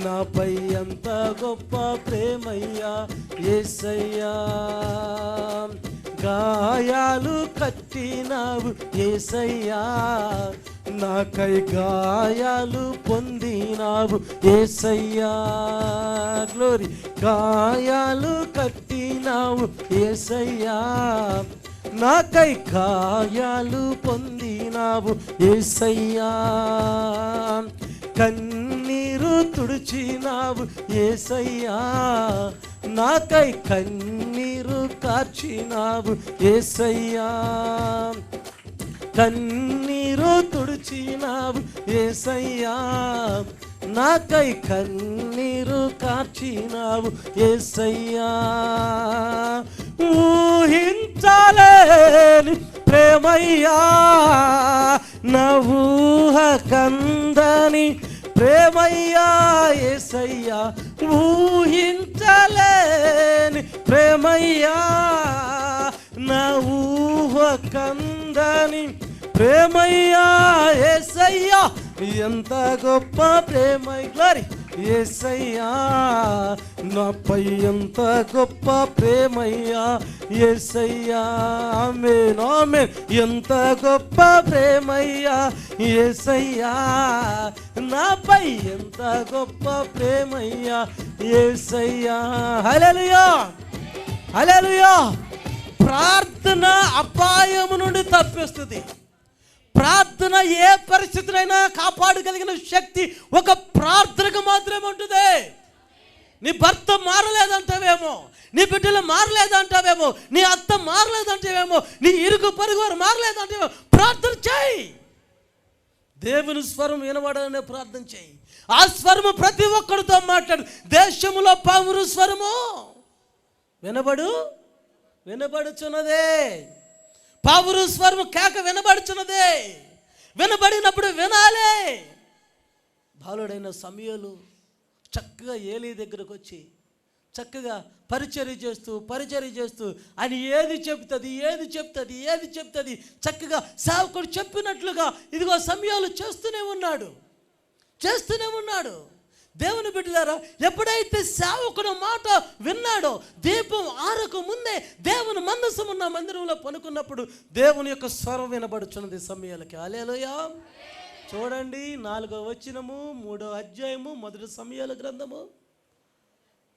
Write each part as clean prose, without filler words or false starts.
నాపై ఎంత గొప్ప ప్రేమయ్యా యేసయ్యా. గాయాలు కట్టినావు యేసయ్యా, నాకై గాయాలు పొందినావు యేసయ్యా. గ్లోరీ. గాయాలు కట్టినావు యేసయ్యా, నాకై గాయాలు పొందినావు యేసయ్యా. కన్నీరు తుడిచినావు యేసయ్యా, నాకై కన్నీరు కార్చినావు యేసయ్యా. కన్నీరు తుడిచినావు యేసయ్యా, నాకై కన్నీరు కార్చినావు యేసయ్యా. ఊహించలేని ప్రేమయ్యా, నా ఊహ కందని ప్రేమయ్యా యేసయ్యా. ఊహించలేని ప్రేమయ్యా, నా ఊహ కందని ప్రేమయ్యా యేసయ్యా. ఎంత గొప్ప ప్రేమయ్య. గ్లోరీ. యేసయ్యా, నాపై ఎంత గొప్ప ప్రేమయ్యా యేసయ్యా. ఆమేన్ ఆమేన్. ఎంత గొప్ప ప్రేమయ్యా యేసయ్యా, నాపై ఎంత గొప్ప ప్రేమయ్యా యేసయ్యా. హల్లెలూయా హల్లెలూయా. ప్రార్థన అపాయము నుండి తప్పిస్తుంది. ప్రార్థన ఏ పరిస్థితులైనా కాపాడగలిగిన శక్తి ఒక ప్రార్థనకు మాత్రమే ఉంటుంది. నీ భర్త మారలేదంటావేమో, నీ బిడ్డలు మారలేదంటావేమో, నీ అత్త మారలేదంటావేమో, నీ ఇరుగు పొరుగు వారు మారలేదంటావేమో, ప్రార్థన చేయి. దేవుని స్వరం వినబడాలనే ప్రార్థన చేయి. ఆ స్వరము ప్రతి ఒక్కరితో మాట్లాడు. దేశంలో పౌరు స్వరము వినబడుచున్నదే. పౌరు స్వరము కేక వినబడుచున్నదే. వినబడినప్పుడు వినాలే. బాలుడైన సమూయేలు చక్కగా ఏలీ దగ్గరకు వచ్చి చక్కగా పరిచర్య చేస్తూ ఆయన ఏది చెప్తుంది చక్కగా సేవకుడు చెప్పినట్లుగా ఇదిగో సమూయేలు చేస్తూనే ఉన్నాడు. దేవుని బిడ్డలారా, ఎప్పుడైతే సేవకుడు మాట విన్నాడో, దీపం ఆరక ముందే దేవుని మందసం ఉన్న మందిరంలో పనుకున్నప్పుడు దేవుని యొక్క స్వరం వినబడుచున్నది సమూయేలుకి. హల్లెలూయా. చూడండి 4వ వచనము 3వ అధ్యాయము 1 సమూయేలు గ్రంథము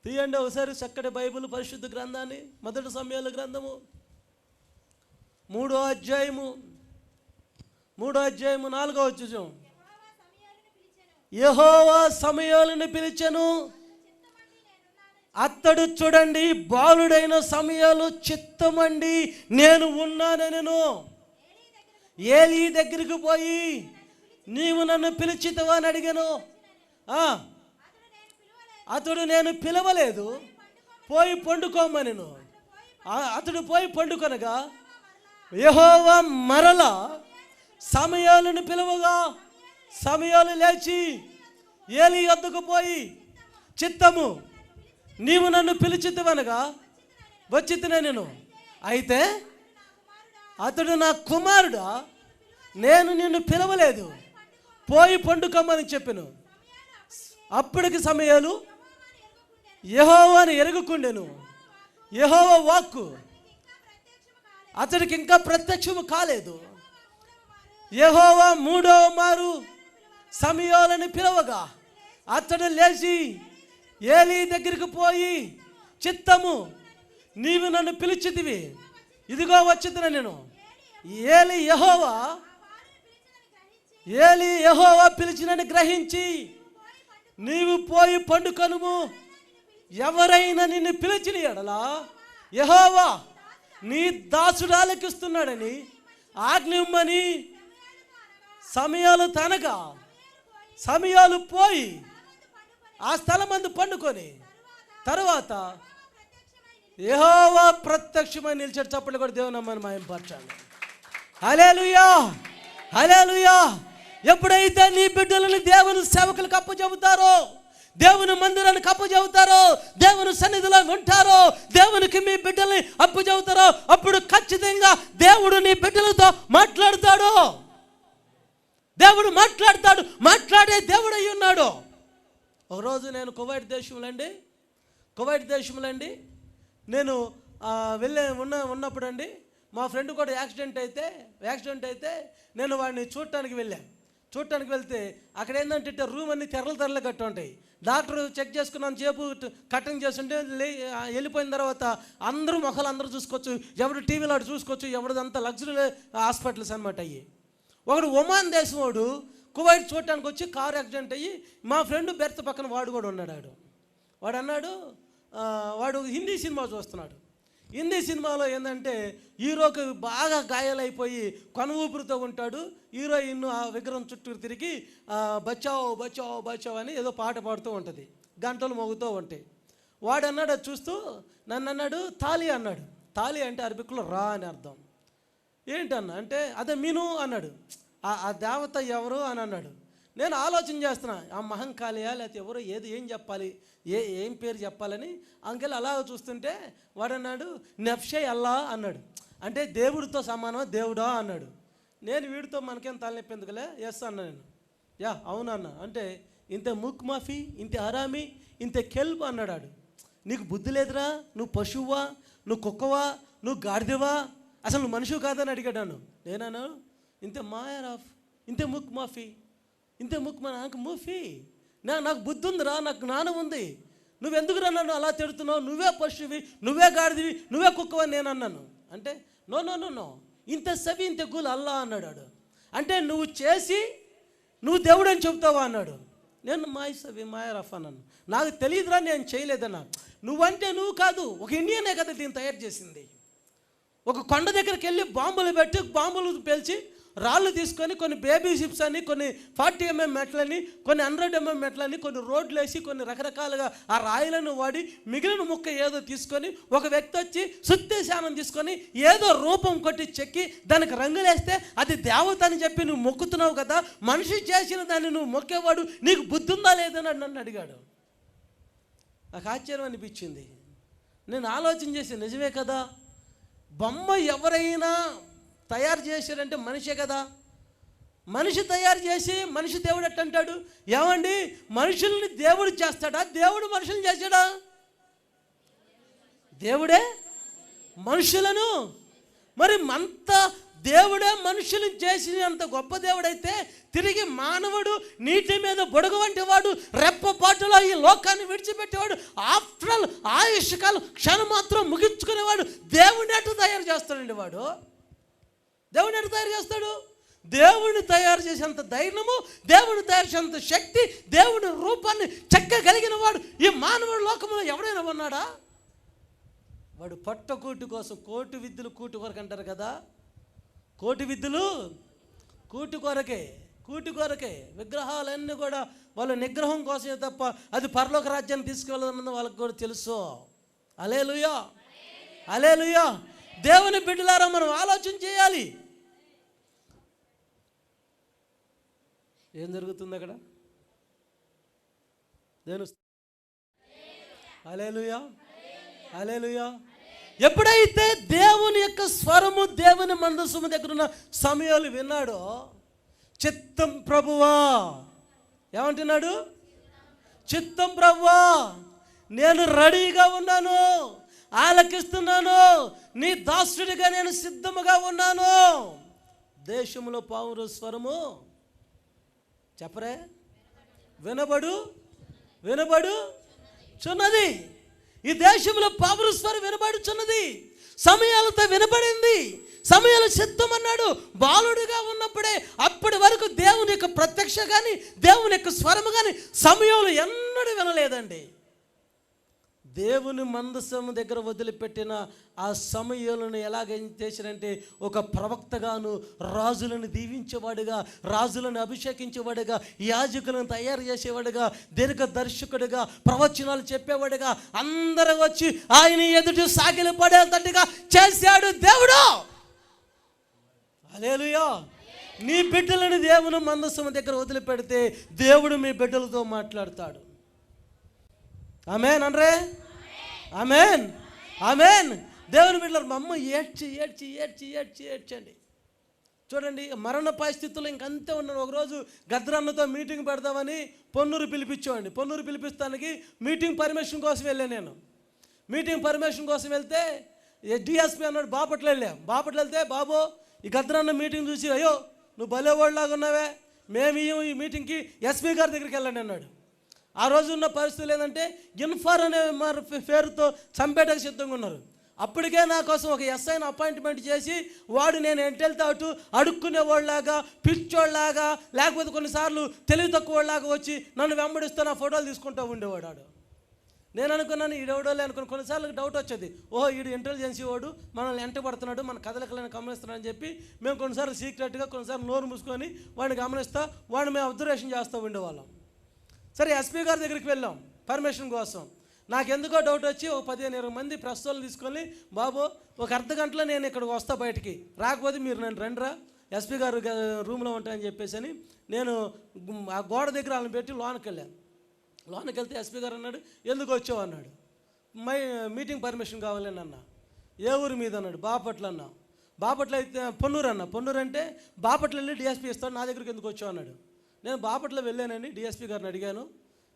తీయండి ఒకసారి. చక్కటి బైబిల్ పరిశుద్ధ గ్రంథాన్ని 1 సమూయేలు గ్రంథము 3వ అధ్యాయము 4వ వచనం. యెహోవా సమూయేలును పిలిచెను, అతడు చూడండి బాలుడైన సమూయేలు చిత్తమండి నేను ఉన్నానెను. ఏలీ దగ్గరికి పోయి నీవు నన్ను పిలిచితవా అని అడిగాను. అతడు నేను పిలవలేదు, పోయి పండుకోమనెను. అతడు పోయి పండుకొనగా యెహోవా మరలా సమూయేలును పిలువగా సమూయేలు లేచి ఏలీ వద్దకు పోయి చిత్తము నీవు నన్ను పిలిచితివనగా వచ్చితినే నేను. అయితే అతడు నా కుమారుడా, నేను నిన్ను పిలవలేదు, పోయి పండుకోమని చెప్పెను. అప్పటికి సమూయేలు యెహోవాను ఎరుగుకుండెను. యెహోవా వాక్కు అతడికి ఇంకా ప్రత్యక్షము కాలేదు. యెహోవా 3వ మారు సమూయేలును పిలవగా అతడు లేచి ఏలీ దగ్గరికి పోయి చిత్తము నీవు నన్ను పిలిచితివి, ఇదిగో వచ్చితిన నేను. ఏలీ యెహోవా పిలిచినని గ్రహించి నీవు పోయి పండుకొనుము. ఎవరైనా నిన్ను పిలిచిన ఎడలా యెహోవా నీ దాసుడు ఆలకిస్తున్నాడని ఆజ్ఞ ఇమ్మని సమూయేలు తనగా సమూయేలు పోయి ఆ స్థలమందు పండుకొని తరువాత యెహోవా ప్రత్యక్షమై నిలిచాడు. చప్పట్లు కూడా దేవుని నామాన్ని మహిమపరచాలి. హల్లెలూయా హల్లెలూయా. ఎప్పుడైతే నీ బిడ్డలను దేవుని సేవకులకు అప్పచెబుతారో, దేవుని మందిరానికి అప్పచెబుతారో, దేవుని సన్నిధిలో ఉంటారో, దేవునికి మీ బిడ్డల్ని అప్పచెబుతారో, అప్పుడు ఖచ్చితంగా దేవుడు నీ బిడ్డలతో మాట్లాడతాడు. దేవుడు మాట్లాడే దేవుడు అయి ఉన్నాడు. ఒకరోజు నేను కువైట్ దేశంలో అండి నేను ఉన్నప్పుడు అండి మా ఫ్రెండ్ కూడా యాక్సిడెంట్ అయితే నేను వాడిని చూడటానికి వెళ్తే అక్కడ ఏంటంటే రూమ్ అన్ని తెరలు కట్టి ఉంటాయి. డాక్టర్ చెక్ చేసుకున్నాను చేపు కటింగ్ చేస్తుంటే వెళ్ళిపోయిన తర్వాత అందరూ మొక్కలు అందరూ చూసుకోవచ్చు, ఎవడు టీవీలో అటు చూసుకోవచ్చు, ఎవరిదంతా లగ్జరీ హాస్పిటల్స్ అనమాట అయ్యి. ఒకడు ఒమాన్ దేశం వాడు కువైట్ చూడటానికి వచ్చి కారు యాక్సిడెంట్ అయ్యి మా ఫ్రెండ్ బెర్త్ పక్కన వాడు కూడా ఉన్నాడు. వాడు అన్నాడు, వాడు హిందీ సినిమా చూస్తున్నాడు. హిందీ సినిమాలో ఏంటంటే హీరోకి బాగా గాయాలైపోయి కొన ఊపిరితో ఉంటాడు. హీరోయిన్ ఆ విగ్రహం చుట్టూ తిరిగి బచావ్ బచావ్ బచావ్ అని ఏదో పాట పాడుతూ ఉంటుంది, గంటలు మోగుతూ ఉంటాయి. వాడు అన్నాడు, అది చూస్తూ నన్ను అన్నాడు తాలి అన్నాడు. తాలి అంటే అరబిక్లో రా అని అర్థం. ఏంటన్నా అంటే అదే మీను అన్నాడు. ఆ దేవత ఎవరు అని అన్నాడు. నేను ఆలోచన చేస్తున్నా, ఆ మహంకాళియా లేకపోతే ఎవరో ఏం చెప్పాలి, ఏం పేరు చెప్పాలని అంకెల్ అలా చూస్తుంటే వాడు అన్నాడు నెఫ్షే అల్లా అన్నాడు. అంటే దేవుడితో సమానం దేవుడా అన్నాడు. నేను వీడితో మనకేం తలనొప్పి ఎందుకులే, ఎస్ అన్నా నేను. యా అవునన్నా. అంటే ఇంత ముక్ మాఫీ, ఇంత హరామి, ఇంత కెల్బ్ అన్నాడు. నీకు బుద్ధి లేదురా, నువ్వు పశువువా, నువ్వు కుక్కవా, నువ్వు గాడిదవా, అసలు నువ్వు మనిషి కాదని అడిగాను. నేనన్నా ఇంత మాయరాఫ్, ఇంత ముక్ మాఫీ, ఇంతే ముక్కు నాకు మూఫీ, నాకు బుద్ధి ఉందిరా, నాకు జ్ఞానం ఉంది, నువ్వెందుకురా నన్ను అలా తిడుతున్నావు, నువ్వే పశువి, నువ్వే గాడిదివి, నువ్వే కుక్కవని నేను అన్నాను. అంటే నో నో నో నో ఇంత సవి ఇంత గుల్ అల్లా అన్నాడు. అంటే నువ్వు చేసి నువ్వు దేవుడు అని చెబుతావా అన్నాడు. నేను మాయరఫ్ అన్నాను. నాకు తెలియదురా, నేను చేయలేదన్నా. నువ్వంటే నువ్వు కాదు, ఒక ఇండియనే కదా దీన్ని తయారు చేసింది. ఒక కొండ దగ్గరికి వెళ్ళి బాంబులు పేల్చి రాళ్ళు తీసుకొని కొన్ని బేబీ షిప్స్ అని, కొన్ని 40 mm మెట్లని, కొన్ని 100 mm మెట్లని, కొన్ని రోడ్లు వేసి, కొన్ని రకరకాలుగా ఆ రాయిలను వాడి మిగిలిన ముక్క ఏదో తీసుకొని ఒక వ్యక్తి వచ్చి శుద్ధి శానం తీసుకొని ఏదో రూపం కొట్టి చెక్కి దానికి రంగులేస్తే అది దేవత అని చెప్పి నువ్వు మొక్కుతున్నావు కదా, మనిషి చేసిన దాన్ని నువ్వు మొక్కేవాడు, నీకు బుద్ధి ఉందా లేదని నన్ను అడిగాడు. నాకు ఆశ్చర్యం అనిపించింది. నేను ఆలోచన చేసి నిజమే కదా, బొమ్మ ఎవరైనా తయారు చేశారంటే మనిషే కదా. మనిషి తయారు చేసి మనిషి దేవుడు ఎట్టంటాడు? ఏమండి, మనుషుల్ని దేవుడు చేస్తాడా, దేవుడు మనుషుల్ని చేశాడా? దేవుడే మనుషులను, మరి అంత దేవుడే మనుషులు చేసినంత గొప్ప దేవుడైతే తిరిగి మానవుడు నీటి మీద బుడగ వంటి వాడు, రెప్పపాటులో ఈ లోకాన్ని విడిచిపెట్టేవాడు, ఆఫ్టర్ ఆల్ ఆయుష్కాలం క్షణం మాత్రం ముగించుకునేవాడు దేవుడిని ఎట్లా తయారు చేస్తాడండి? వాడు దేవుడిని ఎట్లా తయారు చేస్తాడు? దేవుడిని తయారు చేసేంత ధైర్యము, దేవుడిని తయారు చేసేంత శక్తి, దేవుడి రూపాన్ని చెక్కగలిగిన వాడు ఈ మానవుడి లోకంలో ఎవడైనా ఉన్నాడా? వాడు పట్టకూటి కోసం, కోటి విద్యలు కూటి కొరకు అంటారు కదా, కోటి విద్యలు కూటి కొరకే. విగ్రహాలన్నీ కూడా వాళ్ళ నిగ్రహం కోసమే తప్ప అది పరలోక రాజ్యాన్ని తీసుకెళ్ళదన్నది వాళ్ళకి కూడా తెలుసు. హల్లెలూయా, హల్లెలూయా. దేవుని బిడ్డలారా, మనం ఆలోచన చేయాలి. ఏం జరుగుతుంది అక్కడ? హల్లెలూయా, హల్లెలూయా. ఎప్పుడైతే దేవుని యొక్క స్వరము, దేవుని మందసము దగ్గర ఉన్న సమయాలు విన్నాడో, చిత్తం ప్రభువా ఏమంటున్నాడు? చిత్తం ప్రభువా, నేను రెడీగా ఉన్నాను, ఆలకిస్తున్నాను, నీ దాసుడిగా నేను సిద్ధముగా ఉన్నాను. దేశంలో పావురు స్వరము చెప్పరే వినబడు చున్నది. ఈ దేశంలో పావురు స్వరం వినబడుచున్నది. సమయాలతో వినబడింది. సమయాలు సిద్ధం అన్నాడు. బాలుడిగా ఉన్నప్పుడే అప్పటి వరకు దేవుని యొక్క ప్రత్యక్ష కానీ, దేవుని యొక్క స్వరము కానీ సమయంలో ఎన్నడూ వినలేదండి. దేవుని మందసము దగ్గర వదిలిపెట్టిన ఆ సమయాలను ఎలాగ చేశారంటే, ఒక ప్రవక్తగాను, రాజులను దీవించేవాడుగా, రాజులను అభిషేకించేవాడుగా, యాజకులను తయారు చేసేవాడుగా, దీర్ఘదర్శకుడిగా, ప్రవచనాలు చెప్పేవాడుగా, అందరూ వచ్చి ఆయన ఎదుటి సాగిలి పడేటట్టుగా చేశాడు దేవుడు. హల్లెలూయా. నీ బిడ్డలను దేవుని మందసము దగ్గర వదిలిపెడితే దేవుడు మీ బిడ్డలతో మాట్లాడతాడు. ఆమేన్ అనరే, ఆమేన్, ఆమేన్. దేవుని బిడ్డలారా, మా అమ్మ ఏడ్చండి. చూడండి, మరణ పరిస్థితుల్లో ఇంకంతే ఉన్నాను. ఒకరోజు గద్రన్నతో మీటింగ్ పెడదామని పొన్నూరు పిలిపించామండి. పొన్నూరు పిలిపిస్తానికి మీటింగ్ పర్మిషన్ కోసం వెళ్ళాను నేను. మీటింగ్ పర్మిషన్ కోసం వెళ్తే డిఎస్పీ అన్నాడు బాపట్ల వెళ్ళాం. బాపట్ల వెళ్తే బాబు ఈ గద్రన్న మీటింగ్ చూసి అయ్యో నువ్వు భలేవాళ్ళలాగా ఉన్నావే, మేము ఈ మీటింగ్కి ఎస్పీ గారి దగ్గరికి వెళ్ళండి అన్నాడు. ఆ రోజు ఉన్న పరిస్థితులు ఏంటంటే ఇన్ఫార్ అనే పేరుతో చంపేటకు సిద్ధంగా ఉన్నారు. అప్పటికే నా కోసం ఒక ఎస్ఐని అపాయింట్మెంట్ చేసి వాడు నేను ఎంటెళ్తే అటు అడుక్కునేవాళ్ళలాగా పిచ్చోళ్ళలాగా లేకపోతే కొన్నిసార్లు తెలివి తక్కువ వాళ్ళలాగా వచ్చి నన్ను వెంబడిస్తూ నా ఫోటోలు తీసుకుంటూ ఉండేవాడు. వాడు నేను అనుకున్నాను ఈడెవడోలే అనుకుని. కొన్నిసార్లు డౌట్ వచ్చేది, ఓహో ఈడు ఇంటెలిజెన్సీ వాడు మనల్ని ఎంటబడుతున్నాడు, మన కదలికలను గమనిస్తున్నాడు అని చెప్పి మేము కొన్నిసార్లు సీక్రెట్గా కొన్నిసార్లు నోరు మూసుకొని వాడిని గమనిస్తా వాడిని మేము అబ్జర్వేషన్ చేస్తూ ఉండేవాళ్ళం. సరే ఎస్పీ గారి దగ్గరికి వెళ్ళాం పర్మిషన్ కోసం. నాకెందుకో డౌట్ వచ్చి ఒక 15-20 మంది ప్రస్తుతాలు తీసుకొని బాబు ఒక అర్ధ గంటలో నేను ఇక్కడికి వస్తా, బయటికి రాకపోతే మీరు నన్ను రండిరా ఎస్పీ గారు రూమ్లో ఉంటాయని చెప్పేసి అని నేను ఆ గోడ దగ్గర వాళ్ళని పెట్టి లోనికి వెళ్ళాను. లోనికి వెళ్తే ఎస్పీ గారు అన్నాడు ఎందుకు వచ్చావు అన్నాడు. మీటింగ్ పర్మిషన్ కావాలని అన్న. ఏ ఊరి మీద అన్నాడు. బాపట్ల అన్న. బాపట్ల అయితే పొన్నూరు అన్న. పొన్నూరు అంటే బాపట్ల వెళ్ళి డిఎస్పీ ఇస్తాడు, నా దగ్గరికి ఎందుకు వచ్చావు అన్నాడు. నేను బాపట్ల వెళ్ళానండి, డిఎస్పీ గారిని అడిగాను,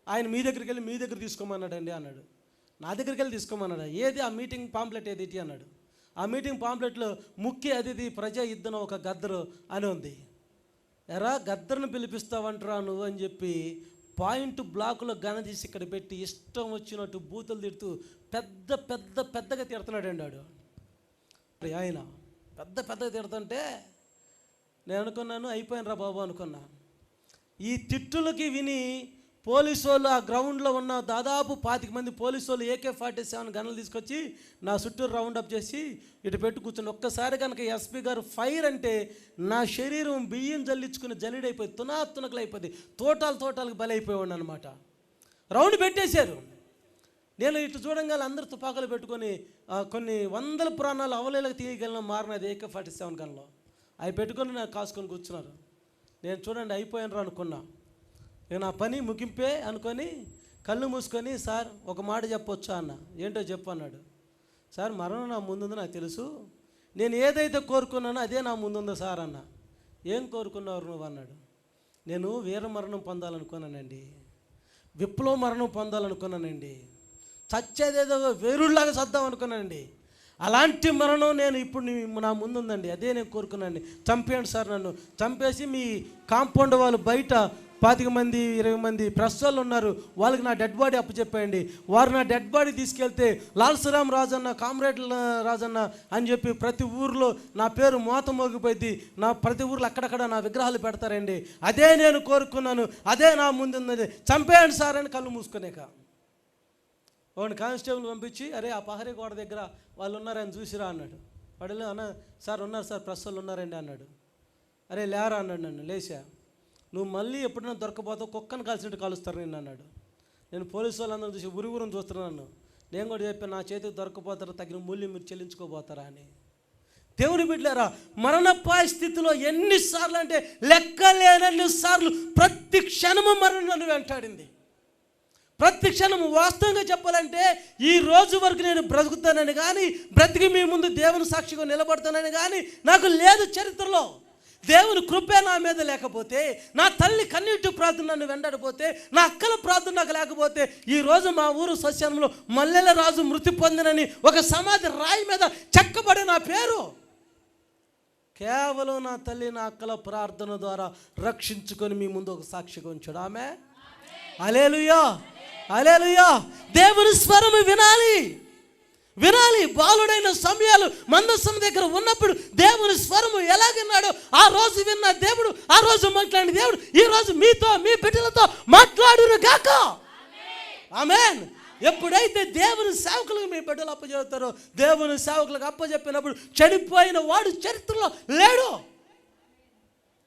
ఆయన మీ దగ్గరికి వెళ్ళి మీ దగ్గర తీసుకోమన్నాడండి అన్నాడు. నా దగ్గరికి వెళ్ళి తీసుకోమన్నాడు. ఏది ఆ మీటింగ్ పాంప్లెట్ ఏది అన్నాడు. ఆ మీటింగ్ పాంప్లెట్లో ముఖ్య అతిథి ప్రజా యుద్ధం ఒక గద్దరు అని ఉంది. ఎరా గద్దరును పిలిపిస్తావంటరా నువ్వు అని చెప్పి పాయింట్ బ్లాకులో గణదీసి ఇక్కడ పెట్టి ఇష్టం వచ్చినట్టు బూతులు తిడుతూ పెద్దగా తిడుతున్నాడండి వాడు. ఆయన పెద్దగా తిడుతుంటే నేను అనుకున్నాను అయిపోయినరా బాబు అనుకున్నా. ఈ తిట్టులకి విని పోలీసు వాళ్ళు ఆ గ్రౌండ్లో ఉన్న దాదాపు 25 మంది పోలీసు వాళ్ళు AK-47 గన్నులు తీసుకొచ్చి నా చుట్టూ రౌండప్ చేసి ఇటు పెట్టి కూర్చొని ఒక్కసారి కనుక ఎస్పీ గారు ఫైర్ అంటే నా శరీరం బియ్యం జల్లించుకుని జల్లిడైపోయి తునకలు అయిపోయింది, తోటాలకు బలైపోయాడు అనమాట. రౌండ్ పెట్టేశారు. నేను ఇటు చూడంగానే అందరూ తుపాకులు పెట్టుకొని కొన్ని వందల ప్రాణాలు అవలేలకు తీయగలను మారినది AK-47 గన్లో. అవి పెట్టుకొని నాకు కాసుకొని కూర్చున్నారు. నేను చూడండి అయిపోయాను అనుకున్నా. ఇక నా పని ముగింపే అనుకొని కళ్ళు మూసుకొని సార్ ఒక మాట చెప్పొచ్చా అన్న. ఏంటో చెప్పు అన్నాడు. సార్ మరణం నా ముందుందో నాకు తెలుసు, నేను ఏదైతే కోరుకున్నానో అదే నా ముందుందో సార్ అన్న. ఏం కోరుకున్నావు నువ్వు అన్నాడు. నేను వీర మరణం పొందాలనుకున్నానండి, విప్లవ మరణం పొందాలనుకున్నానండి, చచ్చేదేదో వేరులాగా చద్దాం అనుకున్నానండి. అలాంటి మరణం నేను ఇప్పుడు నా ముందుందండి, అదే నేను కోరుకున్నానండి. చంపేయండి సార్, నన్ను చంపేసి మీ కాంపౌండ్ వాళ్ళు బయట 25 మంది 20 మంది ప్రస్తుతాలు ఉన్నారు, వాళ్ళకి నా డెడ్ బాడీ అప్పచెప్పేయండి. వారు నా డెడ్ బాడీ తీసుకెళ్తే లాల్సరామ్ రాజన్న, కామ్రేడ్ రాజన్న అని చెప్పి ప్రతి ఊర్లో నా పేరు మోత మోగిపోయింది, నా ప్రతి ఊర్లో అక్కడక్కడ నా విగ్రహాలు పెడతారండి, అదే నేను కోరుకున్నాను, అదే నా ముందుంది, చంపేయండి సార్ అని కళ్ళు మూసుకునేక వాడిని కానిస్టేబుల్ పంపించి అరే ఆ పహరీ గోడ దగ్గర వాళ్ళు ఉన్నారని చూసిరా అన్నాడు. వాడు అన్న సార్ ఉన్నారు సార్ ప్రస్తుతాలు ఉన్నారండి అన్నాడు. అరే లేరా అన్నాడు. నన్ను లేచా. నువ్వు మళ్ళీ ఎప్పుడైనా దొరకపోతావు, కుక్కను కాల్చినట్టు కాలుస్తారు నేను అన్నాడు. నేను పోలీసు వాళ్ళందరూ చూసి ఉరిగురం చూస్తున్నాను. నేను కూడా చెప్పాను నా చేతికి దొరకపోతారా, తగిన మూల్యం మీరు చెల్లించుకోబోతారా అని. దేవుని బిడ్డలారా, మరణపాయ స్థితిలో ఎన్నిసార్లు అంటే లెక్కలేనన్ని సార్లు ప్రతి క్షణము మరణం నన్ను వెంటాడింది. ప్రతి క్షణము వాస్తవంగా చెప్పాలంటే ఈ రోజు వరకు నేను బ్రతుకుతానని కానీ, బ్రతికి మీ ముందు దేవుని సాక్షిగా నిలబడతానని కానీ నాకు లేదు చరిత్రలో. దేవుని కృపే నా మీద లేకపోతే, నా తల్లి కన్నీటి ప్రార్థన నన్ను వెంటాడిపోతే, నా అక్కల ప్రార్థన నాకు లేకపోతే ఈరోజు మా ఊరు శ్మశానంలో మల్లెల రాజు మృతి పొందినని ఒక సమాధి రాయి మీద చెక్కబడి నా పేరు కేవలం నా తల్లి నా అక్కల ప్రార్థన ద్వారా రక్షించుకొని మీ ముందు ఒక సాక్షిగా ఉంచాడు. ఆమె హల్లెలూయా, హల్లెలూయా. దేవుని స్వరము వినాలి. బాలుడైన సమయాలు మందసం దగ్గర ఉన్నప్పుడు దేవుని స్వరము ఎలా విన్నాడో ఆ రోజు విన్న దేవుడు, ఆ రోజు మాట్లాడిన దేవుడు ఈ రోజు మీతో మీ బిడ్డలతో మాట్లాడును గాక. ఆమేన్. ఎప్పుడైతే దేవుని సేవకులకు మీ బిడ్డలు అప్పచెప్తారో, దేవుని సేవకులకు అప్పచెప్పినప్పుడు చెడిపోయిన వాడు చరిత్రలో లేడు.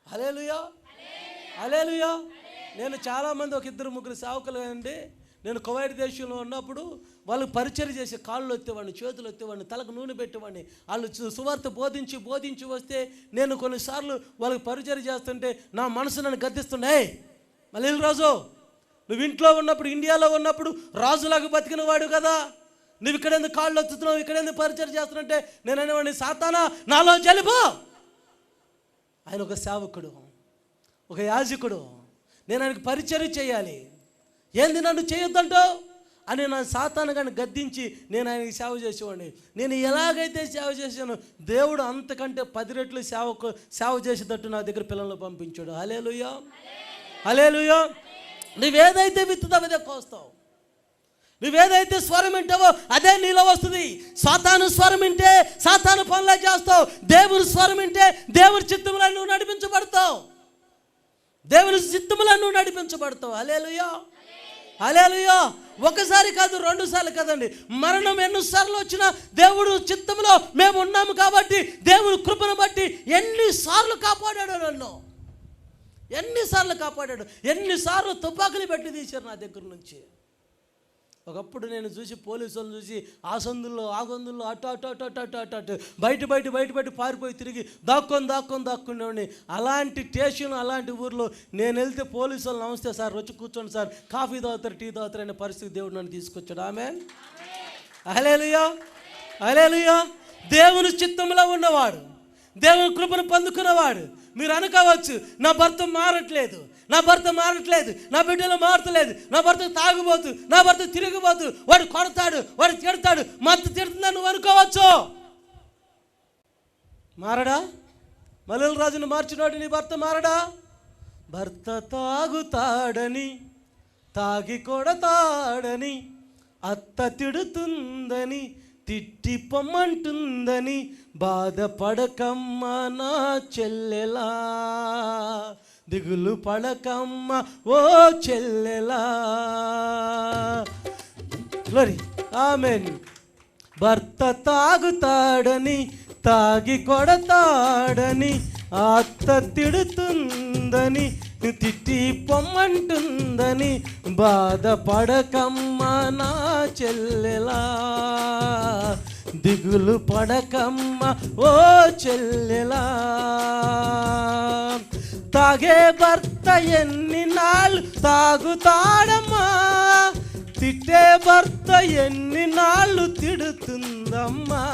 హల్లెలూయా, హల్లెలూయా. నేను చాలామంది ఒక 2-3 సేవకులు అండి, నేను కువైట్ దేశంలో ఉన్నప్పుడు వాళ్ళకి పరిచయం చేసి కాళ్ళు ఎత్తేవాడిని, చేతులు ఎత్తేవాడిని, తలకు నూనె పెట్టేవాడిని. వాళ్ళు సువార్త బోధించి వస్తే నేను కొన్నిసార్లు వాళ్ళకి పరిచయం చేస్తుంటే నా మనసు నన్ను గద్దిస్తుండే. మళ్ళీ రాజు నువ్వు ఇంట్లో ఉన్నప్పుడు, ఇండియాలో ఉన్నప్పుడు రాజులాగా బతికిన వాడు కదా, నువ్వు ఇక్కడెందుకు కాళ్ళు ఎత్తుతున్నావు, ఇక్కడెందుకు పరిచయం చేస్తున్నంటే నేను అనేవాడిని సాతానా నాలో జలుబు, ఆయన ఒక సేవకుడు, ఒక యాజకుడు. నేను ఆయనకు పరిచర్య చేయాలి. ఏంది నన్ను చేయొద్దంటావు అని నా సాతాను గాని గద్దించి నేను ఆయనకి సేవ చేసేవాడిని. నేను ఎలాగైతే సేవ చేశానో దేవుడు అంతకంటే 10 రెట్లు సేవ చేసేటట్టు నా దగ్గర పిల్లలను పంపించాడు. హల్లెలూయా, హల్లెలూయా. నువ్వేదైతే విత్తుతావు అదే కోస్తావు. నువ్వేదైతే స్వరం వింటావో అదే నీలో వస్తుంది. సాతాను స్వరం వింటే సాతాను పనులే చేస్తావు. దేవుని స్వరం వింటే దేవుని చిత్తములో నువ్వు నడిపించబడతావు. దేవుని చిత్తములో నువ్వు నడిపించబడతావు. హల్లెలూయా, హల్లెలూయా. ఒకసారి కాదు, 2 సార్లు కాదండి. మరణం ఎన్నిసార్లు వచ్చినా దేవుడు చిత్తంలో మేము ఉన్నాము కాబట్టి దేవుని కృపను బట్టి ఎన్నిసార్లు కాపాడాడు నన్ను, ఎన్నిసార్లు కాపాడాడు. ఎన్నిసార్లు తుపాకులు పెట్టి తీశారు నా దగ్గర నుంచి. ఒకప్పుడు నేను చూసి పోలీసు వాళ్ళని చూసి ఆ సందుల్లో ఆ గొందుల్లో అటు అటు అటు అటు అటు అటు అటు బయట పారిపోయి తిరిగి దాక్కునేవాడిని. అలాంటి స్టేషన్, అలాంటి ఊర్లో నేను వెళ్తే పోలీసు వాళ్ళు నమస్తే సార్, వచ్చి కూర్చోండి సార్, కాఫీ తాగుతారు, టీ తాగుతారు అనే పరిస్థితి దేవుడు నన్ను తీసుకొచ్చాడు. ఆమేన్, హల్లెలూయా, హల్లెలూయా. దేవుని చిత్తంలో ఉన్నవాడు, దేవుని కృపను పొందుకున్నవాడు. మీరు అనుకోవచ్చు, నా భర్త మారట్లేదు, నా భర్త మారట్లేదు, నా బిడ్డలు మారట్లేదు, నా భర్త తాగుబోతు, నా భర్త తిరిగిపోతు, వాడు కొడతాడు, వాడు తిడతాడు, మత్తు తిడుతుందని నువ్వు అనుకోవచ్చు. మారడా? మల్లెల రాజును మార్చినోడు నీ భర్త మారడా? భర్త తాగుతాడని, తాగి కొడతాడని, అత్త తిడుతుందని, తిట్టి పొమ్మంటుందని బాధపడకమ్మ నా చెల్లెలా, దిగులు పడకమ్మ ఓ చెల్లెలా. గ్లోరీ, ఆమేన్. భర్త తాగుతాడని, తాగి కొడతాడని, అత్త తిడుతుందని, తిట్టి పొమ్మంటుందని బాధపడకమ్మ నా చెల్లెలా, దిగులు పడకమ్మ ఓ చెల్లెలా. తాగే భర్త ఎన్ని నాళ్ళు తాగుతాడమ్మా, తిట్టే భర్త ఎన్ని నాళ్ళు తిడుతుందమ్మా.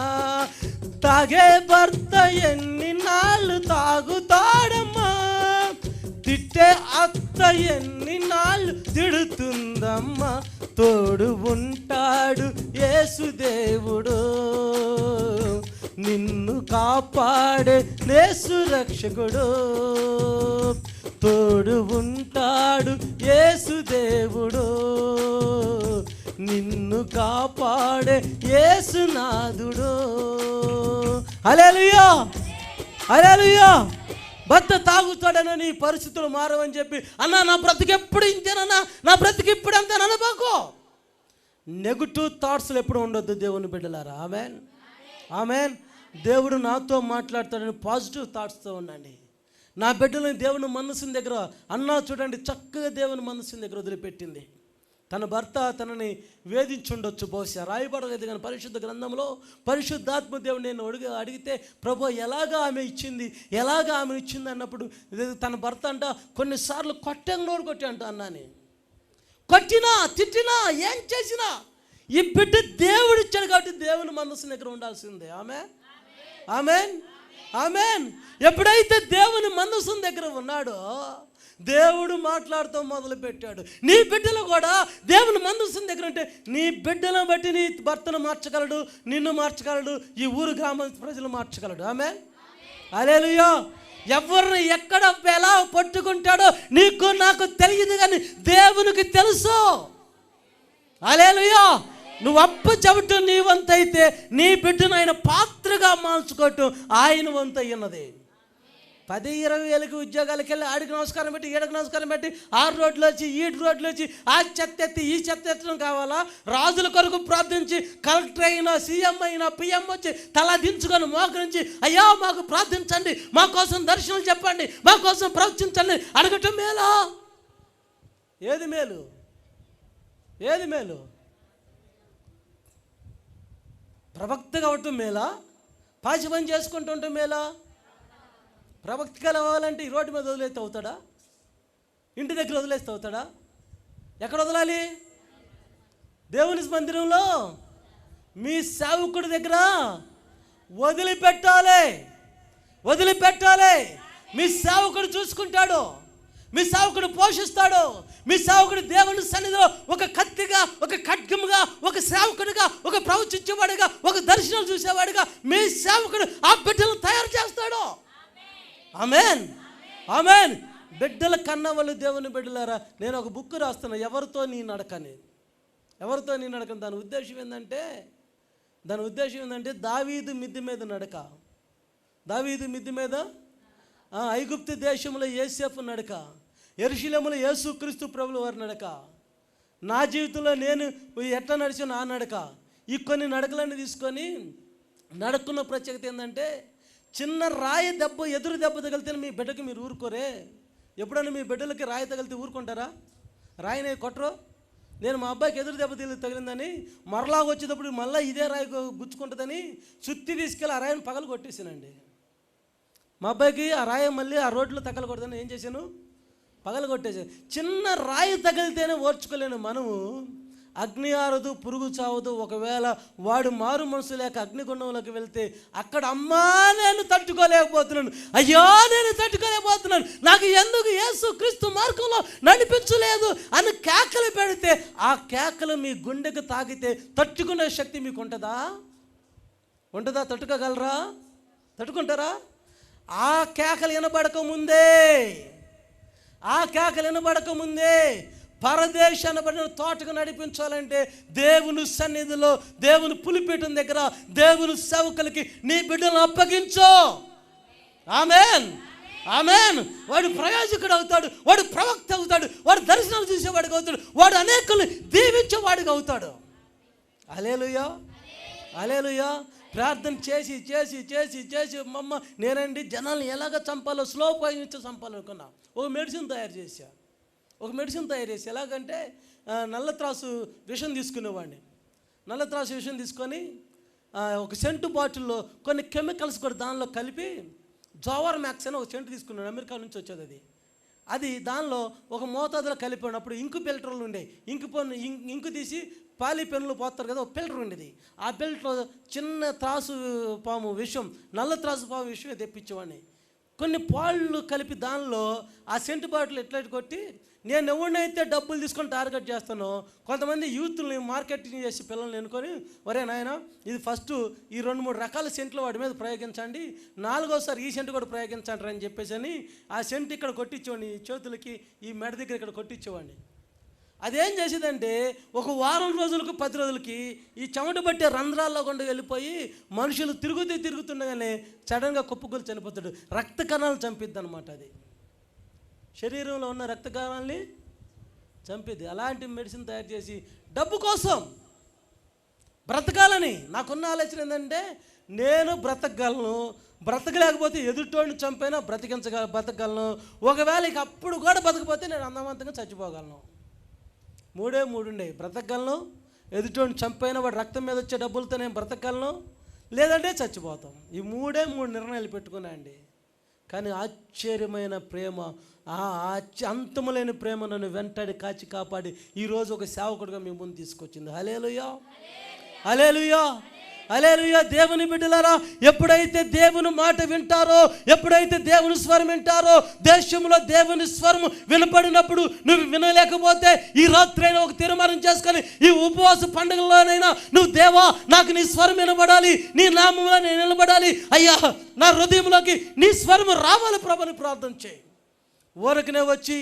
తాగే భర్త ఎన్ని నాళ్ళు తాగుతాడమ్మా, తిట్టే అత్త ఎన్ని నాళ్ళు తిడుతుందమ్మా. తోడు ఉంటాడు యేసుదేవుడు, నిన్ను కాపాడే యేసు రక్షకుడు. తోడు ఉంటాడు యేసుదేవుడు, నిన్ను కాపాడే యేసునాథుడు. హల్లెలూయా, హల్లెలూయా. భర్త తాగుతాడనని పరిస్థితులు మారవని చెప్పి అన్నా నా బ్రతికి ఎప్పుడు ఇంతేనన్నా, నా బ్రతికి ఇప్పుడు అంతేనా అనబాకు. నెగటివ్ థాట్స్లు ఎప్పుడు ఉండొద్దు దేవుని బిడ్డలారా. ఆమేన్, ఆమేన్. దేవుడు నాతో మాట్లాడతాడని పాజిటివ్ థాట్స్తో ఉండండి. నా బిడ్డలని దేవుని మనసుని దగ్గర, అన్నా చూడండి చక్కగా దేవుని మనసుని దగ్గర వదిలిపెట్టింది. తన భర్త తనని వేధించుండొచ్చు, బహుశా రాయబడలేదు కానీ పరిశుద్ధ గ్రంథంలో పరిశుద్ధాత్మ దేవుడు నేను అడిగితే ప్రభు ఎలాగా ఆమె ఇచ్చింది అన్నప్పుడు తన భర్త అంట కొన్నిసార్లు నోరు కొట్టి అంట అన్నాని, కొట్టినా తిట్టినా ఏం చేసినా ఈ బిడ్డ దేవుడు ఇచ్చాడు కాబట్టి దేవుని మనసు దగ్గర ఉండాల్సిందే. ఆమేన్, ఆమేన్. ఎప్పుడైతే దేవుని మనసు దగ్గర ఉన్నాడో దేవుడు మాట్లాడుతూ మొదలు పెట్టాడు. నీ బిడ్డలు కూడా దేవుని మనసు దగ్గర ఉంటే నీ బిడ్డలను బట్టి నీ భర్తను మార్చగలడు, నిన్ను మార్చగలడు, ఈ ఊరు గ్రామ ప్రజలు మార్చగలడు. ఆమేన్, హల్లెలూయా. ఎవరిని ఎక్కడ ఎలా పట్టుకుంటాడో నీకు నాకు తెలియదు కానీ దేవునికి తెలుసు. హల్లెలూయా. నువ్వు అప్పు చెబుతూ నీ వంతు అయితే నీ బిడ్డను ఆయన పాత్రగా మార్చుకోవటం ఆయన వంతు అయ్యున్నది. 10-20 వేలకి ఉద్యోగాలకు వెళ్ళి ఆడికి నమస్కారం పెట్టి ఈడకి నమస్కారం పెట్టి 6 రోడ్లు వచ్చి 7 రోడ్లు వచ్చి ఆ చెత్త ఎత్తి ఈ చెత్త ఎత్తడం కావాలా? రాజుల కొరకు ప్రార్థించి కలెక్టర్ అయినా సీఎం అయినా పిఎం వచ్చి తల దించుకొని మోకరించి అయ్యా మాకు ప్రార్థించండి, మా కోసం దర్శనం చెప్పండి, మా కోసం ప్రవచించండి అడగటం మేలా? ఏది మేలు? ఏది మేలు? ప్రవక్తగా అవటం మేలా? పాచి పని చేసుకుంటూ ఉండటం మేలా? ప్రవక్తగా అవ్వాలంటే ఈ రోడ్డు మీద వదిలేస్తే అవుతాడా? ఇంటి దగ్గర వదిలేస్తే అవుతాడా? ఎక్కడ వదలాలి? దేవుని మందిరంలో మీ సేవకుడి దగ్గర వదిలిపెట్టాలి, వదిలిపెట్టాలి. మీ సేవకుడు చూసుకుంటాడు, మీ సేవకుడు పోషిస్తాడు. మీ సేవకుడు దేవుని సన్నిధిలో ఒక కత్తిగా, ఒక ఖడ్గముగా, ఒక సేవకుడిగా, ఒక ప్రవచించేవాడిగా, ఒక దర్శనాలు చూసేవాడిగా మీ సేవకుడు ఆ బిడ్డలను తయారు చేస్తాడు. ఆమేన్, ఆమేన్. బిడ్డల కన్న వాళ్ళు దేవుని బిడ్డలారా, నేను ఒక బుక్ రాస్తున్నా, ఎవరితో నీ నడకని. ఎవరితో నీ నడకని దాని ఉద్దేశం ఏంటంటే దావీదు మిద్ది మీద నడక, దావీదు మిద్ది మీద, ఐగుప్తు దేశంలో యోసేపు నడక, యెరూషలేములో యేసుక్రీస్తు ప్రభుల వారి నడక, నా జీవితంలో నేను ఎట్లా నడిచాను ఆ నడక. ఈ కొన్ని నడకలన్నీ తీసుకొని నడుకున్న ప్రత్యేకత ఏంటంటే, చిన్న రాయి దెబ్బ, ఎదురు దెబ్బ తగిలితే మీ బిడ్డకి మీరు ఊరుకోరే. ఎప్పుడైనా మీ బిడ్డలకి రాయి తగిలితే ఊరుకుంటారా? రాయిని కొట్టరు. నేను మా అబ్బాయికి ఎదురు దెబ్బ తగిలిందని మరలా వచ్చేటప్పుడు మళ్ళీ ఇదే రాయి గుచ్చుకుంటుందని సుత్తి తీసుకెళ్ళి ఆ రాయిని పగలు కొట్టేసానండి. మా అబ్బాయికి ఆ రాయి మళ్ళీ ఆ రోడ్లో తగలకూడదని ఏం చేశాను, పగలు కొట్టేసాను. చిన్న రాయి తగిలితేనే ఓర్చుకోలేను మనము. అగ్ని ఆరదు, పురుగు చావదు. ఒకవేళ వాడు మారు మనసు లేక అగ్నిగుండంలోకి వెళ్తే అక్కడ అమ్మా నేను తట్టుకోలేకపోతున్నాను, అయ్యో నేను తట్టుకోలేకపోతున్నాను, నాకు ఎందుకు యేసుక్రీస్తు మార్గంలో నడిపించలేదు అని కేకలు పెడితే ఆ కేకలు మీ గుండెకు తాకితే తట్టుకునే శక్తి మీకు ఉంటుందా? తట్టుకోగలరా? తట్టుకుంటారా? ఆ కేకలు వినబడక ముందే పరదేశాన్ని పడిన తోటకు నడిపించాలంటే దేవుని సన్నిధిలో, దేవుని పులిపీఠం దగ్గర దేవుని సేవకులకి నీ బిడ్డలను అప్పగించు. ఆమేన్, ఆమేన్. వాడు ప్రయోజకుడు అవుతాడు, వాడు ప్రవక్త అవుతాడు, వాడు దర్శనాలు చూసేవాడికి అవుతాడు, వాడు అనేకులు దీవించేవాడికి అవుతాడు. హల్లెలూయా, హల్లెలూయా. ప్రార్థన చేసి చేసి చేసి చేసి మమ్మ నేనండి జనాలను ఎలాగ చంపాలో స్లో పాయింట్ చంపాలనుకున్నా. ఒక మెడిసిన్ తయారు చేసి ఎలాగంటే నల్ల త్రాసు విషం తీసుకునేవాడిని. నల్ల త్రాసు విషం తీసుకొని ఒక సెంటు బాటిల్లో కొన్ని కెమికల్స్ కూడా దానిలో కలిపి జోవర్ మ్యాక్స్ అని ఒక సెంటు తీసుకున్నాను, అమెరికా నుంచి వచ్చేది. అది దానిలో ఒక మోతాదులో కలిపినప్పుడు ఇంకు ఫిల్టర్లు ఉండే, ఇంకు తీసి పాలి పెన్నులు పోతారు కదా, ఒక ఫిల్టర్ ఉండేది. ఆ ఫిల్టర్లో చిన్న త్రాసు పాము విషం, నల్ల త్రాసు పాము విషయం తెప్పించేవాడిని. కొన్ని పాళ్ళు కలిపి దానిలో ఆ సెంటు బాటిల్ ఎట్లా కొట్టి, నేను ఎవరినైతే డబ్బులు తీసుకొని టార్గెట్ చేస్తానో కొంతమంది యూత్ని మార్కెటింగ్ చేసి పిల్లల్ని ఎన్నుకొని, ఒరే నాయన ఇది ఫస్ట్ ఈ 2-3 రకాల సెంట్లు వాడి మీద ప్రయోగించండి, 4వసారి ఈ సెంటు కూడా ప్రయోగించండి అని చెప్పేసి అని ఆ సెంటు ఇక్కడ కొట్టించేవాడిని, చేతులకి ఈ మెడ దగ్గర ఇక్కడ కొట్టించేవాడిని. అదేం చేసేదంటే ఒక వారం రోజులకు 10 రోజులకి ఈ చెమట పట్టే రంధ్రాల్లో గుండా వెళ్ళిపోయి మనుషులు తిరుగుతుండగానే సడన్గా కుప్పకూలి చనిపోతాడు. రక్త కణాలు చంపిద్ది అనమాట. అది శరీరంలో ఉన్న రక్త కణాలని చంపిద్ది. అలాంటి మెడిసిన్ తయారు చేసి డబ్బు కోసం బ్రతకాలని నాకున్న ఆలోచన ఏంటంటే, నేను బ్రతకలేకపోతే ఎదుటోడిని చంపైనా బ్రతకగలను. ఒకవేళ ఇక అప్పుడు కూడా బతకపోతే నేను అందవంతంగా చచ్చిపోగలను. 3 ఉండేవి. బ్రతకగలను, ఎదుటోడిని చంపైనా వాడు రక్తం మీద వచ్చే డబ్బులతో నేను బ్రతకగలను, లేదంటే చచ్చిపోతాం. ఈ 3 నిర్ణయాలు పెట్టుకున్నా అండి. కానీ ఆశ్చర్యమైన ప్రేమ, అంతము లేని ప్రేమ నన్ను వెంటాడి కాచి కాపాడి ఈరోజు ఒక సేవకుడిగా మీ ముందు తీసుకొచ్చింది. హల్లెలూయా, హల్లెలూయా, హల్లెలూయా. దేవుని బిడ్డలారా, ఎప్పుడైతే దేవుని మాట వింటారో, ఎప్పుడైతే దేవుని స్వరం వింటారో, దేశంలో దేవుని స్వరం వినపడినప్పుడు నువ్వు వినలేకపోతే ఈ రాత్రైనా ఒక తీర్మానం చేసుకొని ఈ ఉపవాస పండుగలోనైనా నువ్వు, దేవా నాకు నీ స్వరం వినబడాలి, నీ నామంలో నేను నిలబడాలి, అయ్యా నా హృదయంలోకి నీ స్వరం రావాలి ప్రభుని ప్రార్థన చేయి. ఊరకనే వచ్చి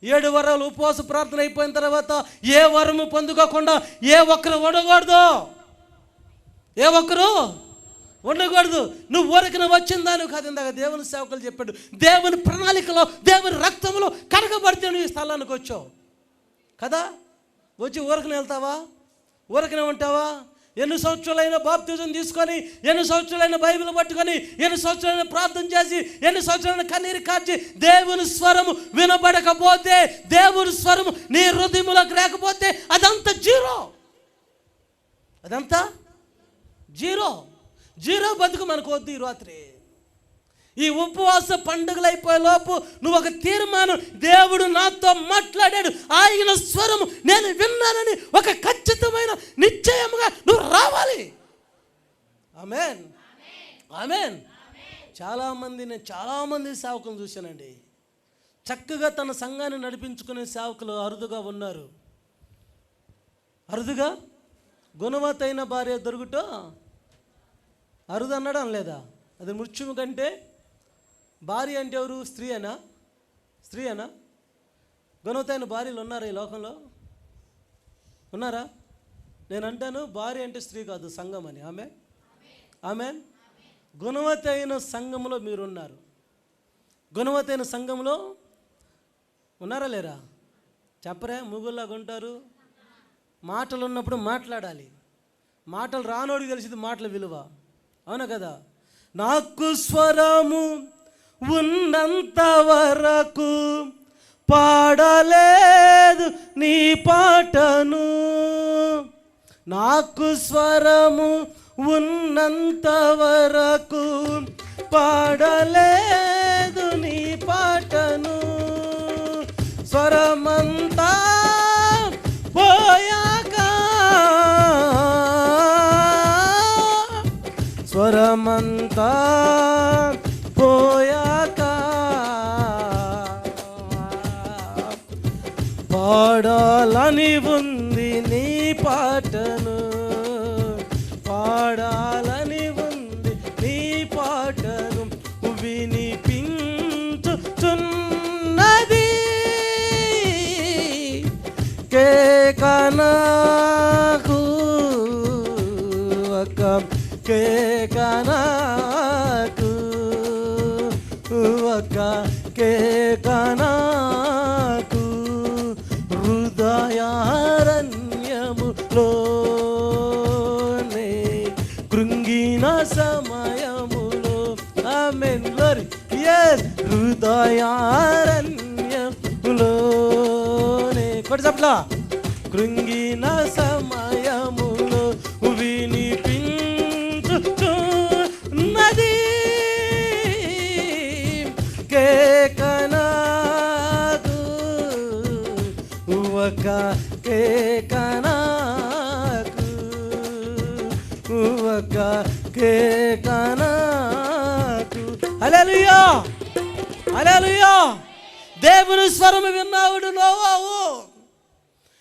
7 వారాలు ఉపవాస ప్రార్థన అయిపోయిన తర్వాత ఏ వరము పొందుకోకుండా ఏ ఒక్కరు ఉండకూడదు. నువ్వు ఊరకన వచ్చిన దాని కాదు. ఇందాక దేవుని సేవకులు చెప్పాడు, దేవుని ప్రణాళికలో దేవుని రక్తంలో కడగబడితే నువ్వు ఈ స్థలానికి వచ్చావు కదా. వచ్చి ఊరకన వెళ్తావా? ఊరకనే ఉంటావా? ఎన్ని సంవత్సరాలైనా బాప్తిజం తీసుకొని, ఎన్ని సంవత్సరాలైనా బైబిల్ పట్టుకొని, ఎన్ని సంవత్సరాలైనా ప్రార్థన చేసి, ఎన్ని సంవత్సరాలైనా కన్నీరు కార్చి దేవుని స్వరము వినబడకపోతే, దేవుని స్వరము నీ హృదయంలోకి లేకపోతే అదంతా జీరో బతుకు మనకు వద్దు. ఈ రాత్రి ఈ ఉపవాస పండుగలు అయిపోయేలోపు నువ్వు ఒక తీర్మానం, దేవుడు నాతో మాట్లాడాడు, ఆయన స్వరము నేను విన్నానని ఒక ఖచ్చితమైన నిశ్చయముగా నువ్వు రావాలి. ఆమేన్, ఆమేన్. నేను చాలామంది సేవకులను చూశానండి. చక్కగా తన సంఘాన్ని నడిపించుకునే సేవకులు అరుదుగా ఉన్నారు. అరుదుగా గుణవతైన భార్య దొరుకుట అరుదు అన్నాడు అనలేదా? అది మృత్యువు కంటే. భార్య అంటే ఎవరు? స్త్రీ అనా? గుణవతైన భార్యలు ఉన్నారా ఈ లోకంలో? ఉన్నారా? నేను అంటాను, భార్య అంటే స్త్రీ కాదు, సంఘం అని. ఆమె గుణవతైన సంఘంలో మీరున్నారు. గుణవతైన సంఘంలో ఉన్నారా లేరా? చెప్పరే? ముగ్గురులాగా ఉంటారు. మాటలు ఉన్నప్పుడు మాట్లాడాలి. మాటలు రానోడికి తెలిసింది మాటల విలువ, అవునా కదా? నాకు స్వరము ఉన్నంత వరకు పాడలేదు నీ పాటను, నాకు స్వరము ఉన్నంత వరకు పాడలేదు నీ పాటను, స్వరమంతా పోయాక స్వరమంతా పోయాక పాడాలని ఉంది నీ పాటను, పాడాలని ఉంది నీ పాటను వినిపించుచున్నది కేకనాకు ఒక కేకనాకు ఒక కేకనాకు హృదయారణ్యములోనే కృంగిన సమయములో ఆమేన్ గ్లోరీ yes హృదయారణ్యములోనే కొట్టి చెప్పలా కృంగిన సమయములో వినిపించుచున్నది కేకనాకు ఒక కేకనాకు ఒక కేకనాకు. హల్లెలూయా హల్లెలూయా. దేవుని స్వరము విన్నావుడు నోవాహు.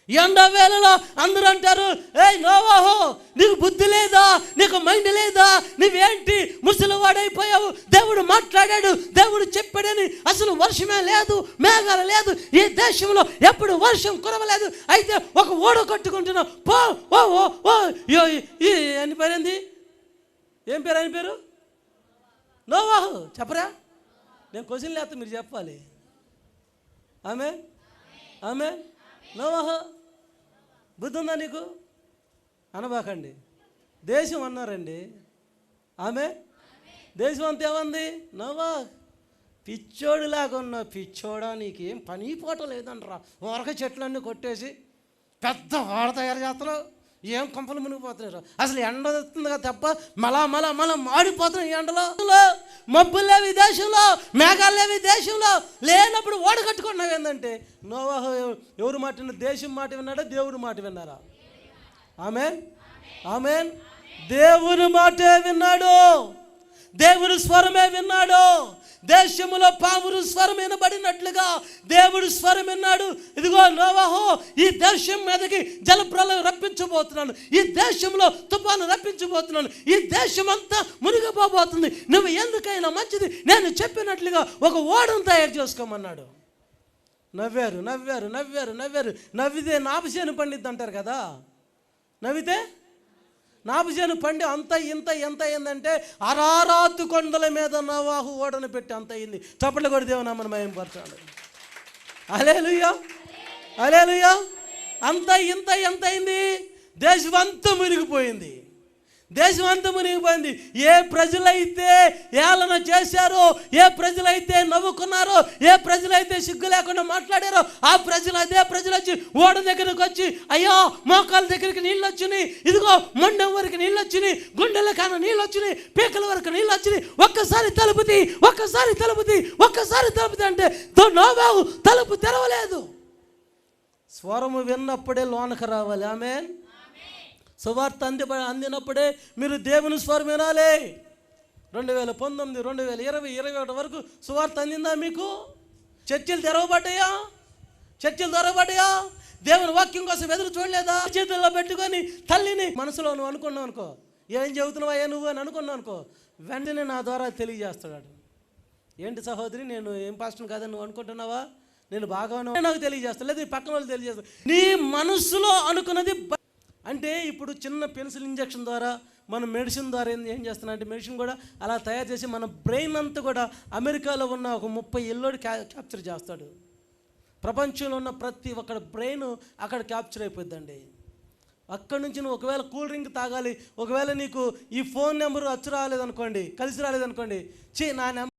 ఎండ వేళలో అందరూ అంటారు, ఏయ్ నోవాహు నీకు బుద్ధి లేదా, నీకు మైండ్ లేదా, నువ్వేంటి ముసలివాడైపోయావు, దేవుడు మాట్లాడాడు, దేవుడు చెప్పాడని. అసలు వర్షమే లేదు, మేఘాలు లేదు, ఈ దేశంలో ఎప్పుడు వర్షం కురవలేదు. అయితే ఒక ఓడ కట్టుకుంటున్నావు పో ఓ ఓ ఓ ఈ అని పేరేంది? ఏం పేరు ఆయన పేరు? నోవాహు. చెప్పరా? నేను క్వశ్చన్ లేకపోతే మీరు చెప్పాలి. ఆమె నోవాహు బుద్ధి ఉందా నీకు? అనబాకండి. దేశం అన్నారండి. దేశం అంతా ఏమంది? నోవా పిచ్చోడిలాగా ఉన్నావు. పిచ్చోడా, నీకేం పని పోట లేదంటరా. వరక చెట్లన్నీ కొట్టేసి పెద్ద వాడ తయారు చేస్తున్నావు. ఏం కొంపలు మునిగిపోతున్నారు. అసలు ఎండ వస్తుందిగా తప్ప మళ్ళా మాడిపోతున్నాయి. ఎండలో మబ్బులు లేవి దేశంలో, మేఘాలు లేవి దేశంలో. లేనప్పుడు ఓడ కట్టుకున్నావు. ఏంటంటే నోవాహు ఎవరు మాట విన్నా? దేశం మాట విన్నాడా? దేవుడి మాట విన్నారా? ఆమేన్. దేవుని మాటే విన్నాడు, దేవుని స్వరమే విన్నాడు. దేశములో పామురు స్వరం వినబడినట్లుగా దేవుడు స్వరం విన్నాడు. ఇదిగో నోవాహు, ఈ దేశం మీదకి జలప్రలయం రప్పించబోతున్నాను, ఈ దేశంలో తుఫాను రప్పించబోతున్నాను, ఈ దేశం అంతా మునిగిపోబోతుంది. నువ్వు ఎందుకైనా మంచిది నేను చెప్పినట్లుగా ఒక ఓడను తయారు చేసుకోమన్నాడు. నవ్వారు. నవ్వితే నాపసేను పండిద్ది అంటారు కదా. నవ్వితే నాపసేను పండి అంత ఇంత ఎంత అయిందంటే అరారాతు కొండల మీద నోవాహు ఓడను పెట్టి అంత అయింది. చప్పట్లు కొడి దేవుని నామమున మహిమపరచాలి. హల్లెలూయా హల్లెలూయా. అంత ఇంత ఎంత అయింది? దేశం అంతా మునిగిపోయింది. ఏ ప్రజలైతే ఏలన చేశారో, ఏ ప్రజలైతే నవ్వుకున్నారో, ఏ ప్రజలైతే సిగ్గు లేకుండా మాట్లాడారో, ఆ ప్రజలు అదే ప్రజలు వచ్చి ఓడ దగ్గరకు వచ్చి, అయ్యో మోకాల దగ్గరికి నీళ్ళు వచ్చినాయి, ఇదిగో మొండం వరకు నీళ్ళు వచ్చినాయి, గుండెల కాన నీళ్ళు వచ్చినాయి, పీకల వరకు నీళ్ళు వచ్చినాయి, ఒక్కసారి తలుపుతి అంటే నోవాహు తలుపు తెరవలేదు. స్వరము విన్నప్పుడే లోనకు రావాలి. ఆమేన్. సువార్త అందినప్పుడే మీరు దేవుని స్వరం వినాలి. 2019, 2020, 2021 వరకు సువార్త అందిందా మీకు? చర్చిలు తెరవబడ్డాయా? చర్చిలు తెరవబడ్డాయా? దేవుని వాక్యం కోసం ఎదురు చూడలేదా? చేతుల్లో పెట్టుకొని తల్లిని మనసులో నువ్వు అనుకున్నావు అనుకో, ఏం చెబుతున్నావా నువ్వు అని అనుకున్నావు అనుకో, వెంటనే నా ద్వారా తెలియజేస్తాడు. ఏంటి సహోదరి, నేను ఏం పాస్టర్ని కాదని నువ్వు అనుకుంటున్నావా? నేను బాగానే నాకు తెలియజేస్తాను, లేదా పక్కన వాళ్ళు తెలియజేస్తాను. నీ మనసులో అనుకున్నది అంటే ఇప్పుడు చిన్న పెన్సిల్ ఇంజెక్షన్ ద్వారా, మన మెడిసిన్ ద్వారా ఏం చేస్తున్నా అంటే మెడిసిన్ కూడా అలా తయారు చేసి మన బ్రెయిన్ అంతా కూడా అమెరికాలో ఉన్న ఒక 30 ఏళ్ళోడు క్యాప్చర్ చేస్తాడు. ప్రపంచంలో ఉన్న ప్రతి ఒక్కడి బ్రెయిన్ అక్కడ క్యాప్చర్ అయిపోద్దండి. అక్కడి నుంచి నువ్వు ఒకవేళ కూల్ డ్రింక్ తాగాలి, ఒకవేళ నీకు ఈ ఫోన్ నెంబర్ అచ్చు రాలేదనుకోండి, కలిసి రాలేదనుకోండి, నా నెంబర్